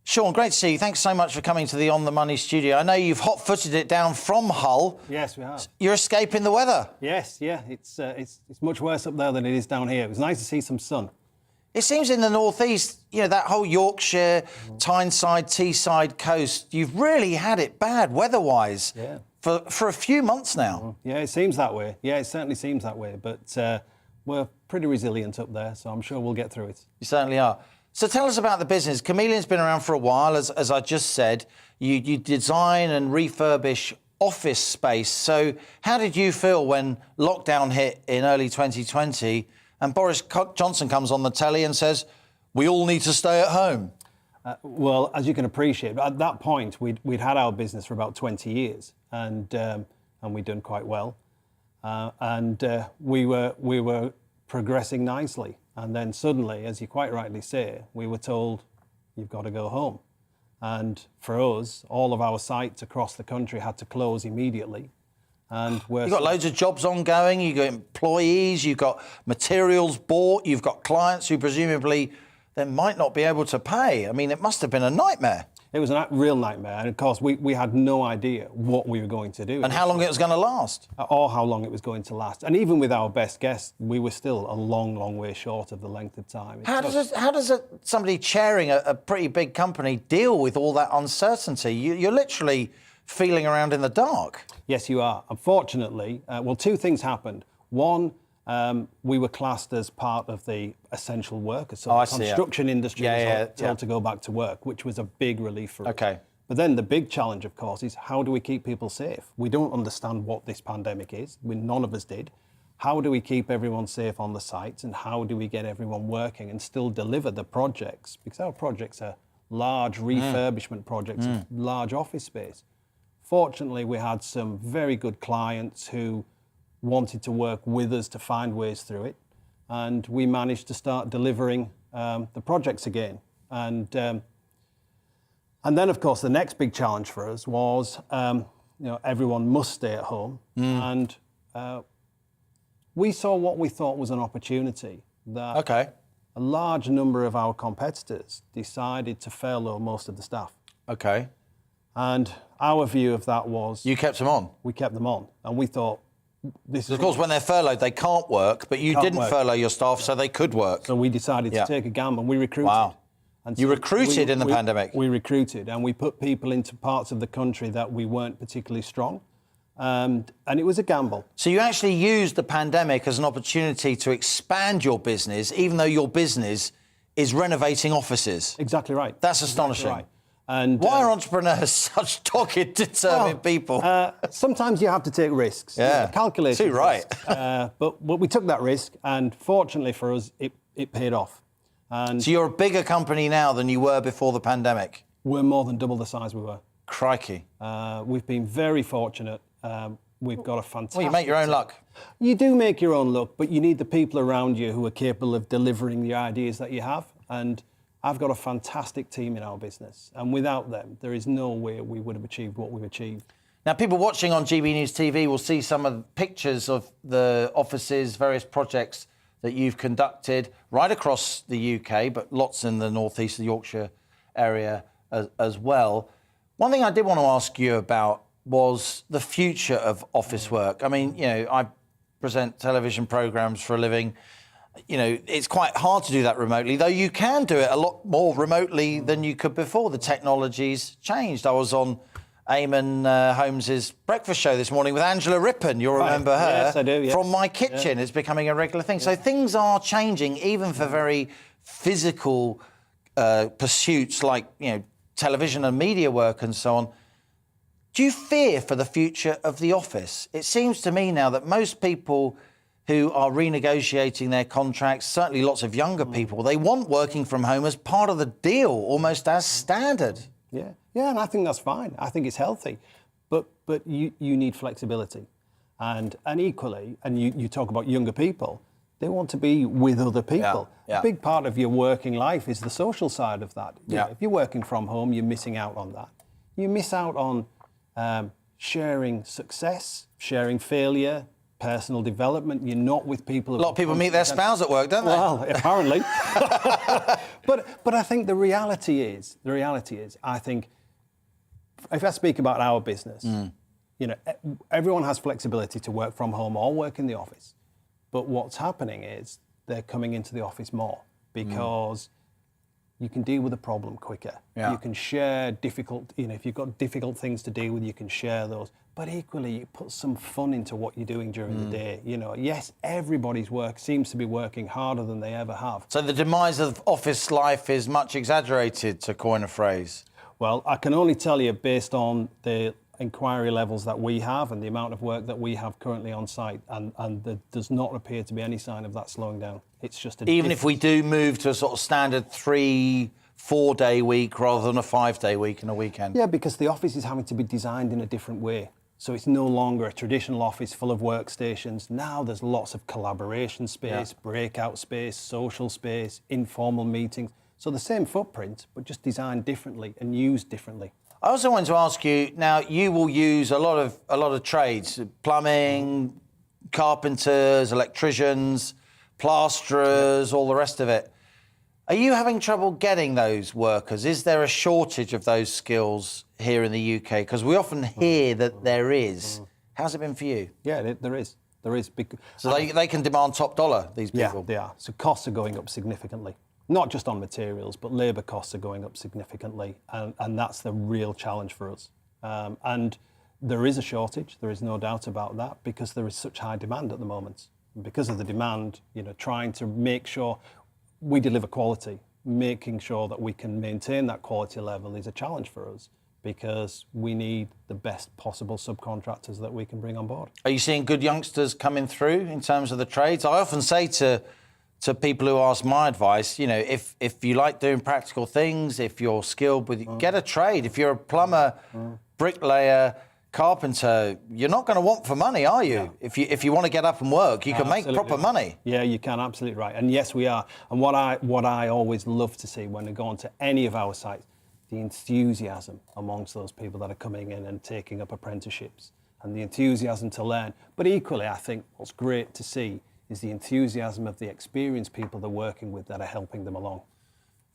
Sean, great to see you. Thanks so much for coming to the On the Money studio. I know you've hot-footed it down from Hull. Yes, we have. You're escaping the weather. Yes, yeah. It's much worse up there than it is down here. It was nice to see some sun. It seems in the northeast, you know, that whole Yorkshire, Tyneside, Teesside coast, you've really had it bad weather-wise for a few months now. Yeah, it seems that way. Yeah, it certainly seems that way. But we're pretty resilient up there, so I'm sure we'll get through it. You certainly are. So tell us about the business. Chameleon's been around for a while, as I just said. You design and refurbish office space. So how did you feel when lockdown hit in early 2020 and Boris Johnson comes on the telly and says, we all need to stay at home? Well, as you can appreciate, at that point, we'd had our business for about 20 years and we'd done quite well. We were progressing nicely. And then suddenly, as you quite rightly say, we were told, you've got to go home. And for us, all of our sites across the country had to close immediately. And you've got loads of jobs ongoing, you've got employees, you've got materials bought, you've got clients who presumably then might not be able to pay. I mean, it must have been a nightmare. It was a real nightmare. And of course, we had no idea what we were going to do. And how long it was going to last. Or how long it was going to last. And even with our best guess, we were still a long, long way short of the length of time. How does somebody chairing a pretty big company deal with all that uncertainty? You're literally feeling around in the dark. Yes, you are. Unfortunately, well, two things happened. One, we were classed as part of the essential workers. So the construction industry was told to go back to work, which was a big relief for us. Okay. But then the big challenge, of course, is how do we keep people safe? We don't understand what this pandemic is. None of us did. How do we keep everyone safe on the sites, and how do we get everyone working and still deliver the projects? Because our projects are large refurbishment projects of large office space. Fortunately, we had some very good clients who wanted to work with us to find ways through it, and we managed to start delivering the projects again. And then, of course, the next big challenge for us was, everyone must stay at home, and we saw what we thought was an opportunity that a large number of our competitors decided to furlough most of the staff. Okay. And our view of that was... You kept them on? We kept them on, and we thought, of course, when they're furloughed, they can't work, but you didn't furlough your staff, so they could work. So we decided to take a gamble. We recruited. Wow. And you recruited in the pandemic? We recruited, and we put people into parts of the country that we weren't particularly strong. And it was a gamble. So you actually used the pandemic as an opportunity to expand your business, even though your business is renovating offices? Exactly right. That's astonishing. Exactly right. And why are entrepreneurs such dogged, determined people? Sometimes you have to take risks. Yeah, calculated. Too right. But we took that risk, and fortunately for us, it paid off. And so you're a bigger company now than you were before the pandemic? We're more than double the size we were. Crikey. We've been very fortunate. We've got a fantastic... Well, you make your own luck. You do make your own luck, but you need the people around you who are capable of delivering the ideas that you have. And I've got a fantastic team in our business, and without them, there is no way we would have achieved what we've achieved. Now, people watching on GB News TV will see some of the pictures of the offices, various projects that you've conducted right across the UK, but lots in the northeast, the Yorkshire area as well. One thing I did want to ask you about was the future of office work. I mean, I present television programmes for a living. It's quite hard to do that remotely, though you can do it a lot more remotely than you could before. The technology's changed. I was on Eamon Holmes's breakfast show this morning with Angela Rippon. You'll remember her. Yes, I do, yes. From My Kitchen. It's becoming a regular thing. So things are changing, even for very physical pursuits like, television and media work and so on. Do you fear for the future of the office? It seems to me now that most people who are renegotiating their contracts, certainly lots of younger people, they want working from home as part of the deal, almost as standard. Yeah, and I think that's fine. I think it's healthy. But you need flexibility. And equally, and you talk about younger people, They want to be with other people. Yeah. A big part of your working life is the social side of that. You know, Yeah. if you're working from home, you're missing out on that. You miss out on sharing success, sharing failure, personal development. You're not with people. A lot of people meet their spouse at work, don't they? Well, apparently. but I think the reality is, I think, if I speak about our business, you know, everyone has flexibility to work from home or work in the office. But what's happening is they're coming into the office more because you can deal with a problem quicker. Yeah. You can share difficult, you know, if you've got difficult things to deal with, you can share those. But equally, you put some fun into what you're doing during the day. You know, yes, everybody's work seems to be working harder than they ever have. So the demise of office life is much exaggerated, to coin a phrase. Well, I can only tell you based on the inquiry levels that we have and the amount of work that we have currently on site, and there does not appear to be any sign of that slowing down. It's just even if we do move to a sort of standard 3-4 day week rather than a 5 day week and a weekend. Yeah, because the office is having to be designed in a different way. So it's no longer a traditional office full of workstations. Now there's lots of collaboration space, breakout space, social space, informal meetings. So the same footprint, but just designed differently and used differently. I also wanted to ask you, now you will use a lot of trades, plumbing, carpenters, electricians, plasterers, all the rest of it. Are you having trouble getting those workers? Is there a shortage of those skills here in the UK? Because we often hear that there is. How's it been for you? Yeah, there is. So they can demand top dollar, these people? Yeah, they are. So costs are going up significantly. Not just on materials, but labour costs are going up significantly, and that's the real challenge for us. And there is a shortage, there is no doubt about that, because there is such high demand at the moment. And because of the demand, you know, trying to make sure we deliver quality, making sure that we can maintain that quality level is a challenge for us, because we need the best possible subcontractors that we can bring on board. Are you seeing good youngsters coming through in terms of the trades? I often say to people who ask my advice, you know, if you like doing practical things, if you're skilled with, get a trade. If you're a plumber, bricklayer, carpenter, you're not going to want for money, are you? No. If you want to get up and work, you can make proper money. Yeah, you can, absolutely right. And yes, we are. And what I always love to see when I go onto any of our sites, the enthusiasm amongst those people that are coming in and taking up apprenticeships, and the enthusiasm to learn. But equally, I think what's great to see is the enthusiasm of the experienced people they're working with that are helping them along.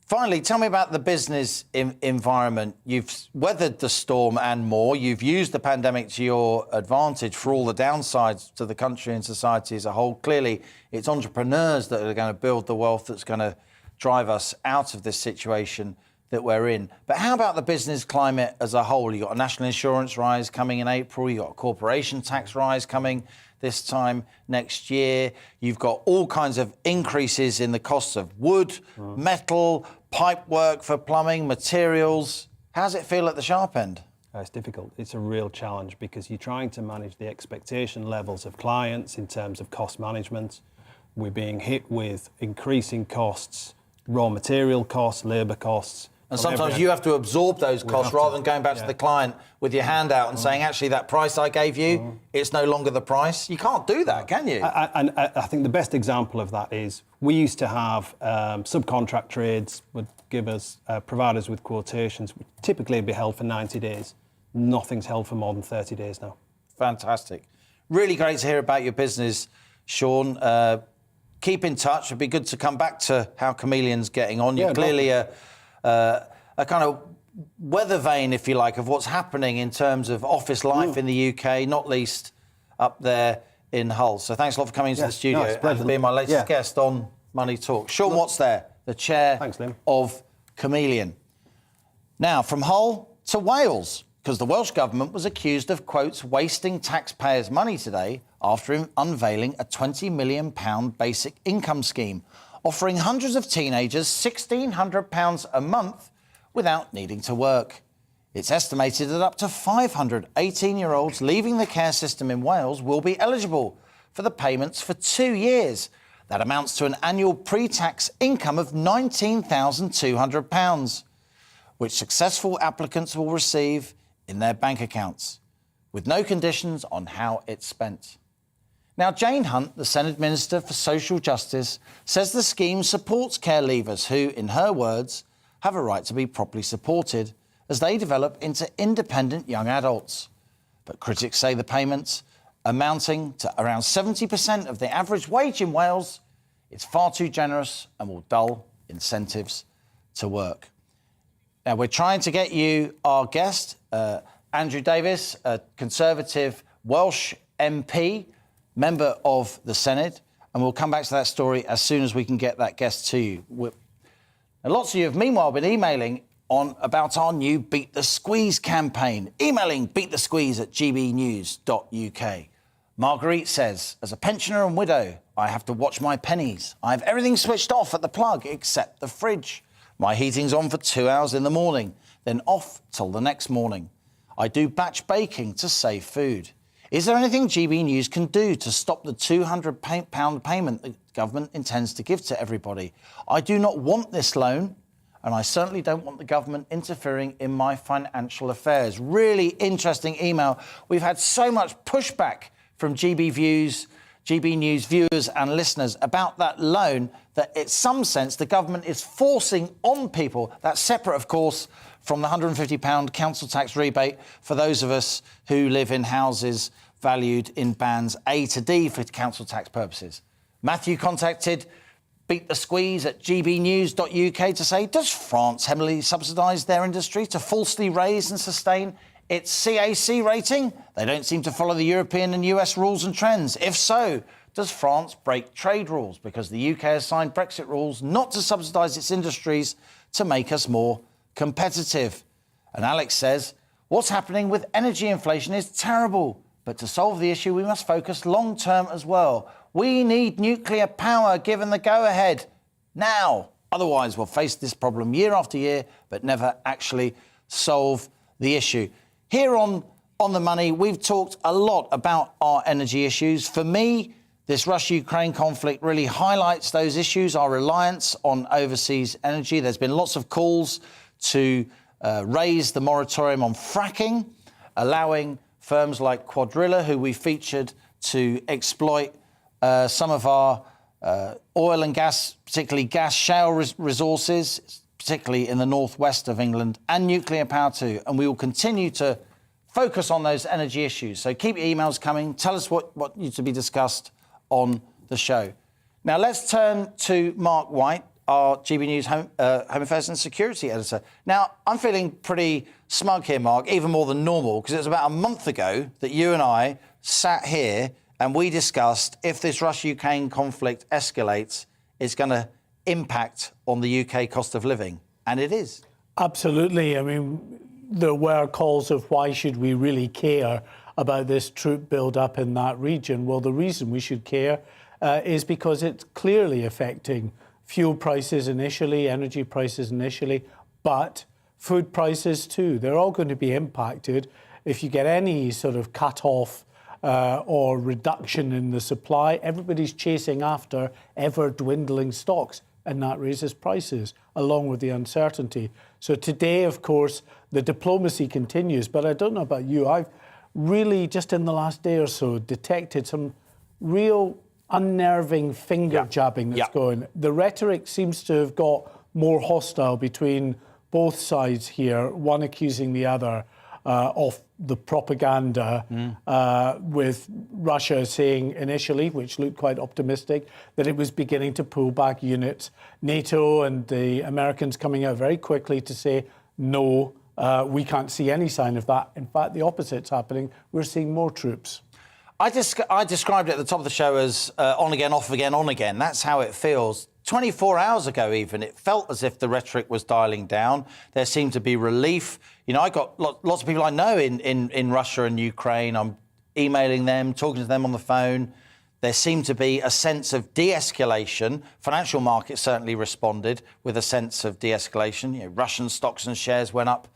Finally, tell me about the business environment. You've weathered the storm and more. You've used the pandemic to your advantage for all the downsides to the country and society as a whole. Clearly, it's entrepreneurs that are going to build the wealth that's going to drive us out of this situation that we're in. But how about the business climate as a whole? You've got a national insurance rise coming in April. You've got a corporation tax rise coming this time next year. You've got all kinds of increases in the costs of wood, metal, pipe work for plumbing, materials. How does it feel at the sharp end? It's difficult. It's a real challenge because you're trying to manage the expectation levels of clients in terms of cost management. We're being hit with increasing costs, raw material costs, labour costs. And sometimes you have to absorb those costs rather than going back to the client with your hand out and saying, actually, that price I gave you, it's no longer the price. You can't do that, can you? And I think the best example of that is we used to have subcontract trades would give us, provide us with quotations, which typically would be held for 90 days. Nothing's held for more than 30 days now. Fantastic. Really great to hear about your business, Sean. Keep in touch. It'd be good to come back to how Chameleon's getting on. You're clearly a kind of weather vane, if you like, of what's happening in terms of office life in the UK, not least up there in Hull. So thanks a lot for coming into the studio and for being my latest guest on Money Talks. Sean Watts there, the chair of Chameleon. Now, from Hull to Wales, because the Welsh Government was accused of, quotes, wasting taxpayers' money today after unveiling a £20 million basic income scheme, offering hundreds of teenagers £1,600 a month without needing to work. It's estimated that up to 500 18-year-olds leaving the care system in Wales will be eligible for the payments for 2 years. That amounts to an annual pre-tax income of £19,200, which successful applicants will receive in their bank accounts, with no conditions on how it's spent. Now, Jane Hunt, the Senate Minister for Social Justice, says the scheme supports care leavers who, in her words, have a right to be properly supported as they develop into independent young adults. But critics say the payments, amounting to around 70% of the average wage in Wales, is far too generous and will dull incentives to work. Now, we're trying to get you our guest, Andrew Davies, a Conservative Welsh MP, member of the Senate, and we'll come back to that story as soon as we can get that guest to you. And lots of you have meanwhile been emailing on about our new Beat the Squeeze campaign. Emailing beatthesqueeze@gbnews.uk. Marguerite says, as a pensioner and widow, I have to watch my pennies. I have everything switched off at the plug except the fridge. My heating's on for 2 hours in the morning, then off till the next morning. I do batch baking to save food. Is there anything GB News can do to stop the £200 payment the government intends to give to everybody? I do not want this loan, and I certainly don't want the government interfering in my financial affairs. Really interesting email. We've had so much pushback from GB News viewers and listeners about that loan that in some sense the government is forcing on people. That's separate, of course, from the £150 council tax rebate for those of us who live in houses valued in bands A to D for council tax purposes. Matthew contacted beatthesqueeze@gbnews.uk to say, does France heavily subsidise their industry to falsely raise and sustain its CAC rating? They don't seem to follow the European and US rules and trends. If so, does France break trade rules because the UK has signed Brexit rules not to subsidise its industries to make us more competitive? And Alex says, what's happening with energy inflation is terrible, but to solve the issue, we must focus long-term as well. We need nuclear power given the go-ahead now. Otherwise, we'll face this problem year after year, but never actually solve the issue. Here on the Money, we've talked a lot about our energy issues. For me, this Russia-Ukraine conflict really highlights those issues, our reliance on overseas energy. There's been lots of calls to raise the moratorium on fracking, allowing firms like Quadrilla, who we featured, to exploit some of our oil and gas, particularly gas shale resources, particularly in the northwest of England, and nuclear power too. And we will continue to focus on those energy issues. So keep your emails coming. Tell us what needs to be discussed on the show. Now, let's turn to Mark White, our GB News Home Affairs and Security Editor. Now, I'm feeling pretty smug here, Mark, even more than normal, because it was about a month ago that you and I sat here and we discussed if this Russia-Ukraine conflict escalates, it's going to impact on the UK cost of living. And it is. Absolutely. I mean, there were calls of why should we really care about this troop build-up in that region. Well, the reason we should care is because it's clearly affecting fuel prices initially, energy prices initially, but food prices too. They're all going to be impacted if you get any sort of cut-off or reduction in the supply. Everybody's chasing after ever-dwindling stocks, and that raises prices, along with the uncertainty. So today, of course, the diplomacy continues, but I don't know about you. I've really, just in the last day or so, detected some real unnerving finger jabbing that's going. The rhetoric seems to have got more hostile between both sides here, one accusing the other of the propaganda, with Russia saying initially, which looked quite optimistic, that it was beginning to pull back units. NATO and the Americans coming out very quickly to say, no, we can't see any sign of that. In fact, the opposite's happening. We're seeing more troops. I described it at the top of the show as on again, off again, on again. That's how it feels. 24 hours ago even, it felt as if the rhetoric was dialing down. There seemed to be relief. You know, I got lots of people I know in Russia and Ukraine. I'm emailing them, talking to them on the phone. There seemed to be a sense of de-escalation. Financial markets certainly responded with a sense of de-escalation. You know, Russian stocks and shares went up,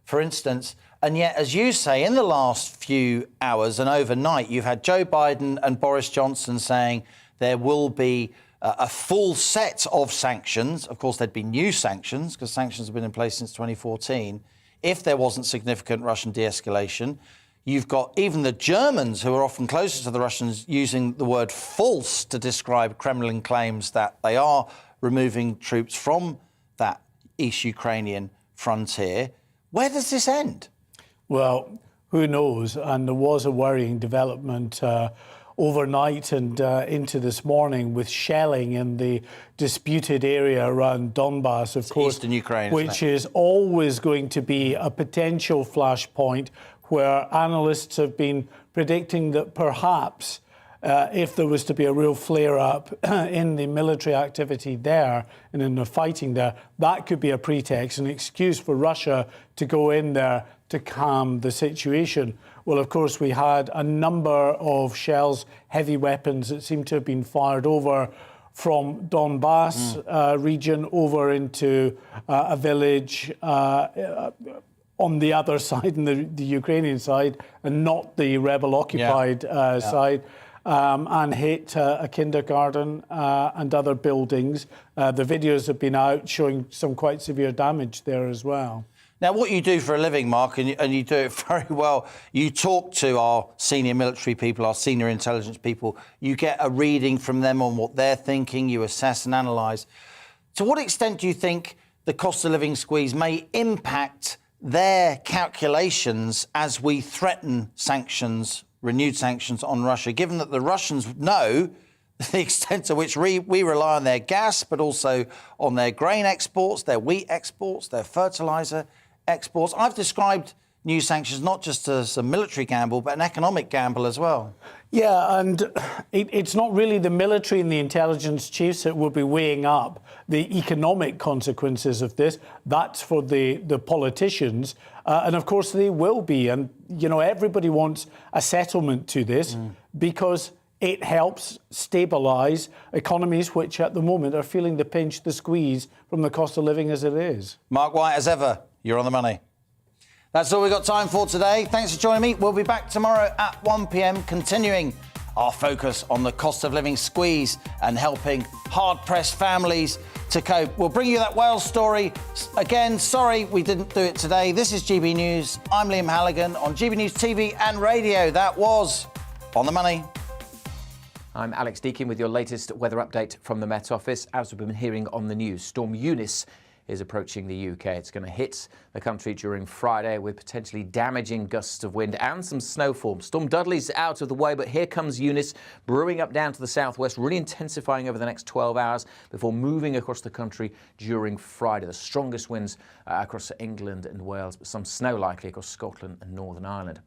for instance. And yet, as you say, in the last few hours and overnight, you've had Joe Biden and Boris Johnson saying there will be a full set of sanctions. Of course, there'd be new sanctions, because sanctions have been in place since 2014, if there wasn't significant Russian de-escalation. You've got even the Germans, who are often closer to the Russians, using the word false to describe Kremlin claims that they are removing troops from that East Ukrainian frontier. Where does this end? Well, who knows? And there was a worrying development overnight and into this morning with shelling in the disputed area around Donbass, of course, Eastern Ukraine, which is always going to be a potential flashpoint where analysts have been predicting that perhaps if there was to be a real flare-up in the military activity there and in the fighting there, that could be a pretext, an excuse for Russia to go in there to calm the situation. Well, of course, we had a number of shells, heavy weapons that seem to have been fired over from Donbass region over into a village on the other side, in the Ukrainian side, and not the rebel-occupied side. And hit a kindergarten and other buildings. The videos have been out showing some quite severe damage there as well. Now, what you do for a living, Mark, and you do it very well, you talk to our senior military people, our senior intelligence people, you get a reading from them on what they're thinking, you assess and analyse. To what extent do you think the cost of living squeeze may impact their calculations as we threaten sanctions, renewed sanctions on Russia, given that the Russians know the extent to which we rely on their gas, but also on their grain exports, their wheat exports, their fertiliser exports? I've described new sanctions not just as a military gamble, but an economic gamble as well. Yeah, and it's not really the military and the intelligence chiefs that will be weighing up the economic consequences of this. That's for the politicians. And of course they will be. And, you know, everybody wants a settlement to this because it helps stabilise economies which at the moment are feeling the pinch, the squeeze from the cost of living as it is. Mark White, as ever, you're on the money. That's all we've got time for today. Thanks for joining me. We'll be back tomorrow at 1 p.m, continuing our focus on the cost of living squeeze and helping hard-pressed families to cope. We'll bring you that Wales story. Again, sorry we didn't do it today. This is GB News. I'm Liam Halligan on GB News TV and radio. That was On the Money. I'm Alex Deakin with your latest weather update from the Met Office. As we've been hearing on the news, Storm Eunice is approaching the UK. It's going to hit the country during Friday with potentially damaging gusts of wind and some snowfall. Storm Dudley's out of the way, but here comes Eunice, brewing up down to the southwest, really intensifying over the next 12 hours before moving across the country during Friday. The strongest winds across England and Wales, but some snow likely across Scotland and Northern Ireland.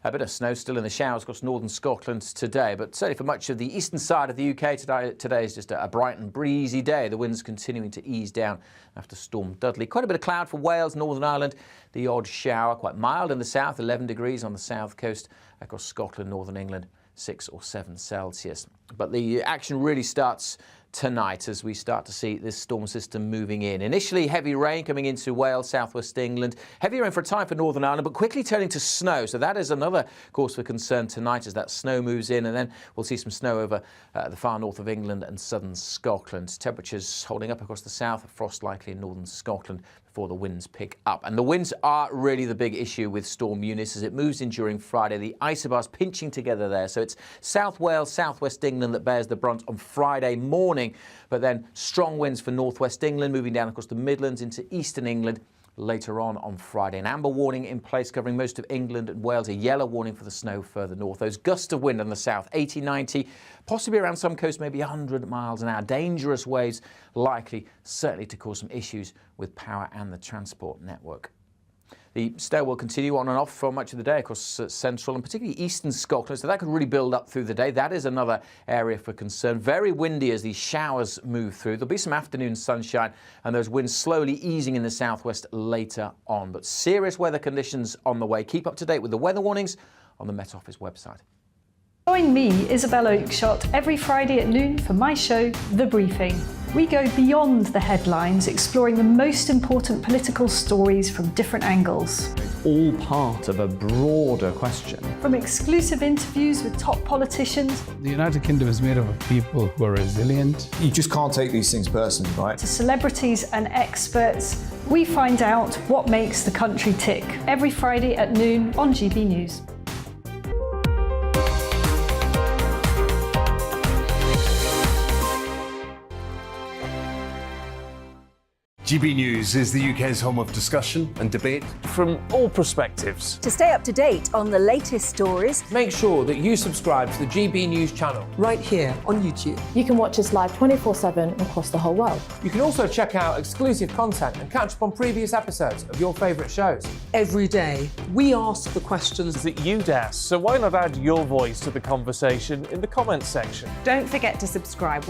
A bit of snow still in the showers across northern Scotland today, but certainly for much of the eastern side of the UK today is just a bright and breezy day. The winds continuing to ease down after Storm Dudley. Quite a bit of cloud for Wales, Northern Ireland. The odd shower, quite mild in the south, 11 degrees on the south coast. Across Scotland, Northern England, 6 or 7 Celsius. But the action really starts tonight as we start to see this storm system moving in. Initially heavy rain coming into Wales, southwest England. Heavy rain for a time for Northern Ireland, but quickly turning to snow. So that is another cause for concern tonight as that snow moves in, and then we'll see some snow over the far north of England and southern Scotland. Temperatures holding up across the south, frost likely in northern Scotland before the winds pick up. And the winds are really the big issue with Storm Eunice as it moves in during Friday. The isobars pinching together there. So it's South Wales, southwest England that bears the brunt on Friday morning, but then strong winds for northwest England moving down across the Midlands into eastern England later on Friday. An amber warning in place covering most of England and Wales, a yellow warning for the snow further north. Those gusts of wind on the south, 80, 90, possibly around some coasts, maybe 100 miles an hour. Dangerous waves likely certainly to cause some issues with power and the transport network. The snow will continue on and off for much of the day across central and particularly eastern Scotland, so that could really build up through the day. That is another area for concern. Very windy as these showers move through. There'll be some afternoon sunshine and those winds slowly easing in the southwest later on. But serious weather conditions on the way. Keep up to date with the weather warnings on the Met Office website. Join me, Isabel Oakeshott, every Friday at noon for my show, The Briefing. We go beyond the headlines, exploring the most important political stories from different angles. All part of a broader question. From exclusive interviews with top politicians. The United Kingdom is made up of people who are resilient. You just can't take these things personally, right? To celebrities and experts, we find out what makes the country tick. Every Friday at noon on GB News. GB News is the UK's home of discussion and debate. From all perspectives. To stay up to date on the latest stories, Make sure that you subscribe to the GB News channel. Right here on YouTube. You can watch us live 24/7 across the whole world. You can also check out exclusive content and catch up on previous episodes of your favourite shows. Every day, we ask the questions that you'd ask, so why not add your voice to the conversation in the comments section? Don't forget to subscribe.